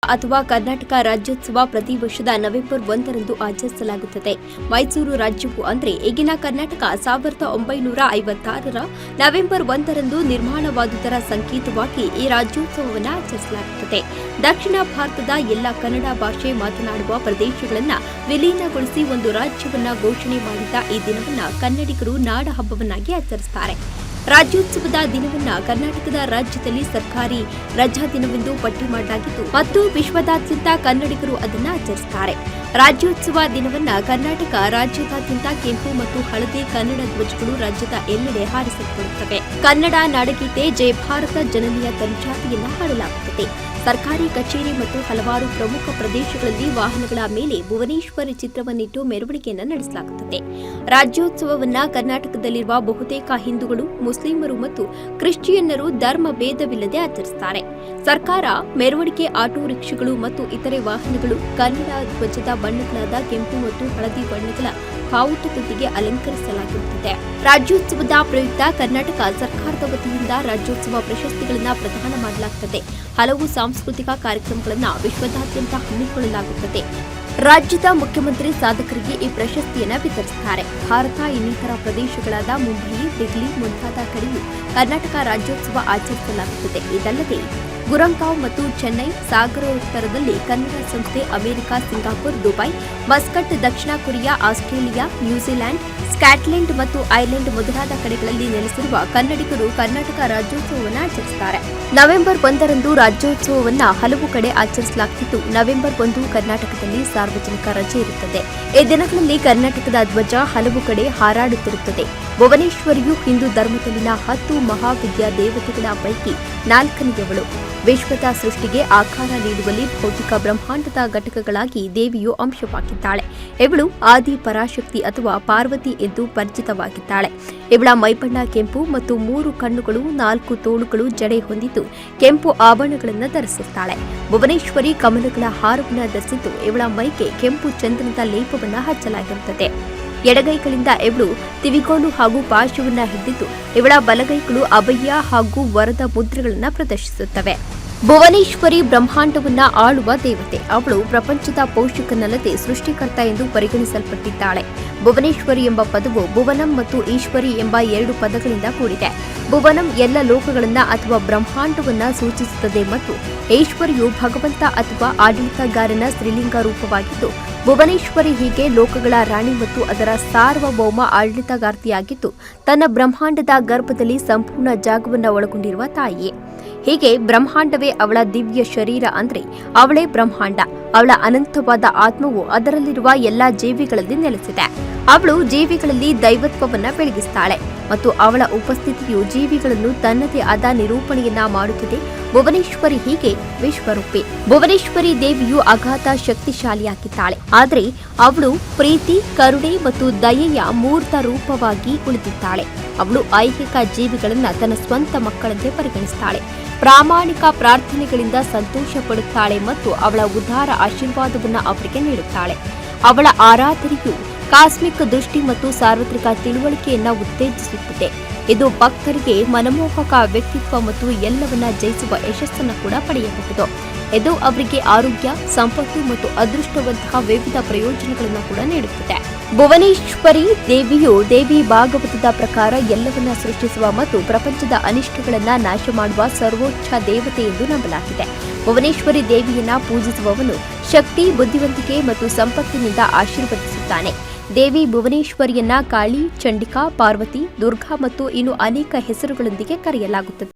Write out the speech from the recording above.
ಅಥವಾ ಕರ್ನಾಟಕ ರಾಜ್ಯೋತ್ಸವ ಪ್ರತಿ ವರ್ಷದ ನವೆಂಬರ್ 1ರಂದು ಆಚರಿಸಲಾಗುತ್ತದೆ. ಮೈಸೂರು ರಾಜ್ಯವು ಅಂದರೆ ಈಗಿನ ಕರ್ನಾಟಕ 1956ರ ನವೆಂಬರ್ 1ರಂದು ನಿರ್ಮಾಣವಾದುದರ ಸಂಕೇತವಾಗಿ ಈ ರಾಜ್ಯೋತ್ಸವವನ್ನು ಆಚರಿಸಲಾಗುತ್ತದೆ. ದಕ್ಷಿಣ ಭಾರತದ ಎಲ್ಲ ಕನ್ನಡ ಭಾಷೆ ಮಾತನಾಡುವ ಪ್ರದೇಶಗಳನ್ನು ವಿಲೀನಗೊಳಿಸಿ ಒಂದು ರಾಜ್ಯವನ್ನ ಘೋಷಣೆ ಮಾಡಿದ ಈ ದಿನವನ್ನು ಕನ್ನಡಿಗರು ನಾಡ ಹಬ್ಬವನ್ನಾಗಿ ಆಚರಿಸುತ್ತಾರೆ. ರಾಜ್ಯೋತ್ಸವದ ದಿನವನ್ನ ಕರ್ನಾಟಕದ ರಾಜ್ಯದಲ್ಲಿ ಸರ್ಕಾರಿ ರಜಾ ದಿನವೆಂದು ಪಟ್ಟಿ ಮಾಡಲಾಗಿದ್ದು ಮತ್ತು ವಿಶ್ವದಾದ್ಯಂತ ಕನ್ನಡಿಗರು ಅದನ್ನು ಆಚರಿಸುತ್ತಾರೆ. ರಾಜ್ಯೋತ್ಸವ ದಿನವನ್ನ ಕರ್ನಾಟಕ ರಾಜ್ಯದಾದ್ಯಂತ ಕೆಂಪು ಮತ್ತು ಹಳದಿ ಕನ್ನಡ ಧ್ವಜಗಳು ರಾಜ್ಯದ ಎಲ್ಲೆಡೆ ಹಾರಿಸಲ್ಪಡುತ್ತವೆ. ಕನ್ನಡ ನಾಡಗೀತೆ ಜಯ ಭಾರತ ಜನನಿಯ ತನುಜಾತಿಯನ್ನ ಹಾಡಲಾಗುತ್ತದೆ. ಸರ್ಕಾರಿ ಕಚೇರಿ ಮತ್ತು ಹಲವಾರು ಪ್ರಮುಖ ಪ್ರದೇಶಗಳಲ್ಲಿ ವಾಹನಗಳ ಮೇಲೆ ಭುವನೇಶ್ವರಿ ಚಿತ್ರವನ್ನಿಟ್ಟು ಮೆರವಣಿಗೆಯನ್ನು ನಡೆಸಲಾಗುತ್ತದೆ. ರಾಜ್ಯೋತ್ಸವವನ್ನ ಕರ್ನಾಟಕದಲ್ಲಿರುವ ಬಹುತೇಕ ಹಿಂದೂಗಳು, ಮುಸ್ಲಿಮರು ಮತ್ತು ಕ್ರಿಶ್ಚಿಯನ್ನರು ಧರ್ಮ ಭೇದವಿಲ್ಲದೆ ಆಚರಿಸುತ್ತಾರೆ. ಸರ್ಕಾರ ಮೆರವಣಿಗೆ, ಆಟೋ ರಿಕ್ಷಾಗಳು ಮತ್ತು ಇತರೆ ವಾಹನಗಳು ಕನ್ನಡ ಧ್ವಜದ ಬಣ್ಣಗಳಾದ ಕೆಂಪು ಮತ್ತು ಹಳದಿ ಬಣ್ಣಗಳ ಬಾವುಟದೊಂದಿಗೆ ಅಲಂಕರಿಸಲಾಗಿರುತ್ತದೆ. ರಾಜ್ಯೋತ್ಸವದ ಪ್ರಯುಕ್ತ ಕರ್ನಾಟಕ ಸರ್ಕಾರದ ವತಿಯಿಂದ ರಾಜ್ಯೋತ್ಸವ ಪ್ರಶಸ್ತಿಗಳನ್ನು ಪ್ರದಾನ ಮಾಡಲಾಗುತ್ತದೆ. ಹಲವು ಸಾಂಸ್ಕೃತಿಕ ಕಾರ್ಯಕ್ರಮಗಳನ್ನು ವಿಶ್ವದಾದ್ಯಂತ ಹಮ್ಮಿಕೊಳ್ಳಲಾಗುತ್ತದೆ. ರಾಜ್ಯದ ಮುಖ್ಯಮಂತ್ರಿ ಸಾಧಕರಿಗೆ ಈ ಪ್ರಶಸ್ತಿಯನ್ನು ವಿತರಿಸುತ್ತಾರೆ. ಭಾರತ ಇನ್ನಿತರ ಪ್ರದೇಶಗಳಾದ ಮುಂಬೈ, ದೆಹಲಿ ಮುಂತಾದ ಕಡೆಯೂ ಕರ್ನಾಟಕ ರಾಜ್ಯೋತ್ಸವ ಆಚರಿಸಲಾಗುತ್ತದೆ. ಇದಲ್ಲದೆ ಗುರಂಗಾಂವ್ ಮತ್ತು ಚೆನ್ನೈ, ಸಾಗರೋತ್ತರದಲ್ಲಿ ಕನ್ನಡ ಸಂಸ್ಥೆ, ಅಮೆರಿಕ, ಸಿಂಗಾಪುರ್, ದುಬೈ, ಮಸ್ಕಟ್, ದಕ್ಷಿಣ ಕೊರಿಯಾ, ಆಸ್ಟ್ರೇಲಿಯಾ, ನ್ಯೂಜಿಲೆಂಡ್, ಸ್ಕಾಟ್ಲೆಂಡ್ ಮತ್ತು ಐರ್ಲೆಂಡ್ ಮೊದಲಾದ ಕಡೆಗಳಲ್ಲಿ ನೆಲೆಸಿರುವ ಕನ್ನಡಿಗರು ಕರ್ನಾಟಕ ರಾಜ್ಯೋತ್ಸವವನ್ನು ಆಚರಿಸುತ್ತಾರೆ. ನವೆಂಬರ್ 1ರಂದು ರಾಜ್ಯೋತ್ಸವವನ್ನು ಹಲವು ಕಡೆ ಆಚರಿಸಲಾಗುತ್ತಿದ್ದು, ನವೆಂಬರ್ 1 ಕರ್ನಾಟಕದಲ್ಲಿ ಸಾರ್ವಜನಿಕ ರಜೆ ಇರುತ್ತದೆ. ಈ ದಿನಗಳಲ್ಲಿ ಕರ್ನಾಟಕದ ಧ್ವಜ ಹಲವು ಕಡೆ ಹಾರಾಡುತ್ತಿರುತ್ತದೆ. ಭುವನೇಶ್ವರಿಯು ಹಿಂದೂ ಧರ್ಮದಲ್ಲಿನ 10 ಮಹಾವಿದ್ಯಾ ದೇವತೆಗಳ ಪೈಕಿ 4ನೆಯವಳು. ವಿಶ್ವದ ಸೃಷ್ಟಿಗೆ ಆಕಾರ ನೀಡುವಲ್ಲಿ ಭೌತಿಕ ಬ್ರಹ್ಮಾಂಡದ ಘಟಕಗಳಾಗಿ ದೇವಿಯು ಅಂಶವಾಗಿದ್ದಾಳೆ. ಇವಳು ಆದಿ ಪರಾಶಕ್ತಿ ಅಥವಾ ಪಾರ್ವತಿ ಎಂದು ಪರಿಚಿತವಾಗಿದ್ದಾಳೆ. ಇವಳ ಮೈಬಣ್ಣ ಕೆಂಪು ಮತ್ತು 3 ಕಣ್ಣುಗಳು, 4 ತೋಳುಗಳು, ಜಡೆ ಹೊಂದಿದ್ದು ಕೆಂಪು ಆಭರಣಗಳನ್ನು ಧರಿಸುತ್ತಾಳೆ. ಭುವನೇಶ್ವರಿ ಕಮಲಗಳ ಹಾರವನ್ನು ಧರಿಸಿದ್ದು ಇವಳ ಮೈಗೆ ಕೆಂಪು ಚಂದನದ ಲೇಪವನ್ನು ಹಚ್ಚಲಾಗಿರುತ್ತದೆ. ಎಡಗೈಗಳಿಂದ ಇವಳು ತಿವಿಗೋಲು ಹಾಗೂ ಪಾಶವನ್ನು ಹಿಡಿದಿದ್ದು ಇವಳ ಬಲಗೈಗಳು ಅಭಯ ಹಾಗೂ ವರದ ಮುದ್ರೆಗಳನ್ನು ಪ್ರದರ್ಶಿಸುತ್ತವೆ. ಭುವನೇಶ್ವರಿ ಬ್ರಹ್ಮಾಂಡವನ್ನ ಆಳುವ ದೇವತೆ. ಅವಳು ಪ್ರಪಂಚದ ಪೋಷಕನಲ್ಲದೆ ಸೃಷ್ಟಿಕರ್ತ ಎಂದು ಪರಿಗಣಿಸಲ್ಪಟ್ಟಿದ್ದಾಳೆ. ಭುವನೇಶ್ವರಿ ಎಂಬ ಪದವು ಭುವನಂ ಮತ್ತು ಈಶ್ವರಿ ಎಂಬ 2 ಪದಗಳಿಂದ ಕೂಡಿದೆ. ಭುವನಂ ಎಲ್ಲ ಲೋಕಗಳನ್ನ ಅಥವಾ ಬ್ರಹ್ಮಾಂಡವನ್ನ ಸೂಚಿಸುತ್ತದೆ ಮತ್ತು ಈಶ್ವರಿಯು ಭಗವಂತ ಅಥವಾ ಆಡಳಿತಗಾರನ ಸ್ತ್ರೀಲಿಂಗ ರೂಪವಾಗಿದ್ದು, ಭುವನೇಶ್ವರಿ ಹೀಗೆ ಲೋಕಗಳ ರಾಣಿ ಮತ್ತು ಅದರ ಸಾರ್ವಭೌಮ ಆಡಳಿತಗಾರ್ತಿಯಾಗಿದ್ದು, ತನ್ನ ಬ್ರಹ್ಮಾಂಡದ ಗರ್ಭದಲ್ಲಿ ಸಂಪೂರ್ಣ ಜಾಗವನ್ನು ಒಳಗೊಂಡಿರುವ ತಾಯಿಯೇ. ಹೀಗೆ ಬ್ರಹ್ಮಾಂಡವೇ ಅವಳ ದಿವ್ಯ ಶರೀರ ಅಂದರೆ ಅವಳೇ ಬ್ರಹ್ಮಾಂಡ. ಅವಳ ಅನಂತವಾದ ಆತ್ಮವು ಅದರಲ್ಲಿರುವ ಎಲ್ಲಾ ಜೀವಿಗಳಲ್ಲಿ ನೆಲೆಸಿದೆ. ಅವಳು ಜೀವಿಗಳಲ್ಲಿ ದೈವತ್ವವನ್ನು ಬೆಳಗಿಸುತ್ತಾಳೆ ಮತ್ತು ಅವಳ ಉಪಸ್ಥಿತಿಯು ಜೀವಿಗಳನ್ನು ತನ್ನದೇ ಆದ ನಿರೂಪಣೆಯನ್ನ ಮಾಡುತ್ತದೆ. ಭುವನೇಶ್ವರಿ ಹೀಗೆ ವಿಶ್ವರೂಪಿ. ಭುವನೇಶ್ವರಿ ದೇವಿಯು ಅಗಾಧ ಶಕ್ತಿಶಾಲಿಯಾಗಿದ್ದಾಳೆ. ಆದರೆ ಅವಳು ಪ್ರೀತಿ, ಕರುಣೆ ಮತ್ತು ದಯೆಯ ಮೂರ್ತ ರೂಪವಾಗಿ ಉಳಿದಿದ್ದಾಳೆ. ಅವಳು ಐಹಿಕ ಜೀವಿಗಳನ್ನು ತನ್ನ ಸ್ವಂತ ಮಕ್ಕಳಂತೆ ಪರಿಗಣಿಸುತ್ತಾಳೆ. ಪ್ರಾಮಾಣಿಕ ಪ್ರಾರ್ಥನೆಗಳಿಂದ ಸಂತೋಷ ಪಡುತ್ತಾಳೆ ಮತ್ತು ಅವಳ ಉದಾರ ಆಶೀರ್ವಾದವನ್ನು ಅವರಿಗೆ ನೀಡುತ್ತಾಳೆ. ಅವಳ ಆರಾಧನೆಯು ಕಾಸ್ಮಿಕ್ ದೃಷ್ಟಿ ಮತ್ತು ಸಾರ್ವತ್ರಿಕ ತಿಳುವಳಿಕೆಯನ್ನ ಉತ್ತೇಜಿಸುತ್ತದೆ. ಇದು ಭಕ್ತರಿಗೆ ಮನಮೋಹಕ ವ್ಯಕ್ತಿತ್ವ ಮತ್ತು ಎಲ್ಲವನ್ನ ಜಯಿಸುವ ಯಶಸ್ಸನ್ನು ಕೂಡ ಪಡೆಯಬಹುದು. ಇದು ಅವರಿಗೆ ಆರೋಗ್ಯ, ಸಂಪತ್ತು ಮತ್ತು ಅದೃಷ್ಟವಂತಹ ವಿವಿಧ ಪ್ರಯೋಜನಗಳನ್ನು ಕೂಡ ನೀಡುತ್ತದೆ. ಭುವನೇಶ್ವರಿ ದೇವಿಯು ದೇವಿ ಭಾಗವತದ ಪ್ರಕಾರ ಎಲ್ಲವನ್ನ ಸೃಷ್ಟಿಸುವ ಮತ್ತು ಪ್ರಪಂಚದ ಅನಿಷ್ಟಗಳನ್ನು ನಾಶ ಮಾಡುವ ಸರ್ವೋಚ್ಚ ದೇವತೆ ಎಂದು ನಂಬಲಾಗಿದೆ. ಭುವನೇಶ್ವರಿ ದೇವಿಯನ್ನ ಪೂಜಿಸುವವನು ಶಕ್ತಿ, ಬುದ್ಧಿವಂತಿಕೆ ಮತ್ತು ಸಂಪತ್ತಿನಿಂದ ಆಶೀರ್ವದಿಸುತ್ತಾನೆ. ದೇವಿ ಭುವನೇಶ್ವರಿಯನ್ನ ಕಾಳಿ, ಚಂಡಿಕಾ, ಪಾರ್ವತಿ, ದುರ್ಗಾ ಮತ್ತು ಇನ್ನು ಅನೇಕ ಹೆಸರುಗಳೊಂದಿಗೆ ಕರೆಯಲಾಗುತ್ತದೆ.